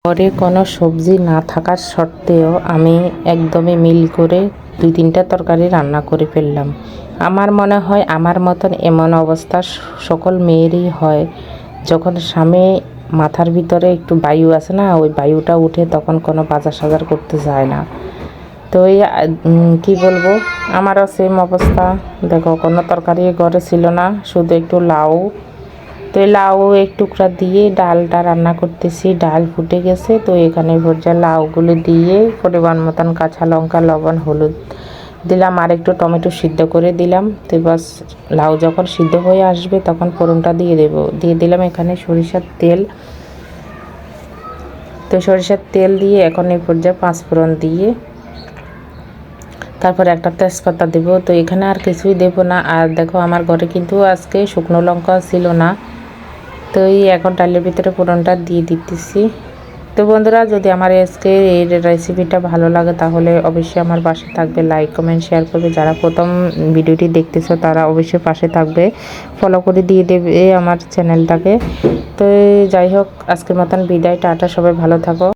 ঘরে কোনো সবজি না থাকার সত্ত্বেও আমি একদমই মিল করে 2-3টা তরকারি রান্না করে ফেললাম। আমার মনে হয় আমার মতন এমন অবস্থা সকল মেয়েরই হয়, যখন স্বামী মাথার ভিতরে একটু বায়ু আসে না, ওই বায়ুটা উঠে তখন কোনো বাজার সাজার করতে যায় না। তো এই কী বলবো, আমারও সেম অবস্থা। দেখো, কোনো তরকারি ঘরে ছিল না, শুধু একটু লাউ। তো এই লাউ এক টুকরা দিয়ে ডালটা রান্না করতেছি। ডাল ফুটে গেছে, তো এখানে ভর্জা লাউগুলো দিয়ে পরিমাণ মতন কাঁচা লঙ্কা, লবণ, হলুদ দিলাম, আর একটু টমেটো সিদ্ধ করে দিলাম। তো বাস, লাউ যখন সিদ্ধ হয়ে আসবে তখন ফোড়নটা দিয়ে দিলাম এখানে সরিষার তেল। তো সরিষার তেল দিয়ে এখন এই পর্যায়ে 5 ফোড়ন দিয়ে তারপর একটা তেজপাতা দেব। তো এখানে আর কিছুই দেব না। আর দেখো, আমার ঘরে কিন্তু আজকে শুকনো লঙ্কা ছিল না। তো এই এখন ডালের ভিতরে ফোড়নটা দিয়ে দিতেছি। তো বন্ধুরা, যদি আমার আজকে এই রেসিপিটা ভালো লাগে তাহলে অবশ্যই আমার পাশে থাকবে, লাইক কমেন্ট শেয়ার করবে। যারা প্রথম ভিডিওটি দেখতেছো তারা অবশ্যই পাশে থাকবে, ফলো করে দিয়ে দেবে আমার চ্যানেলটাকে। তো যাই হোক, আজকের মতন বিদায়, টাটা, সবাই ভালো থাকো।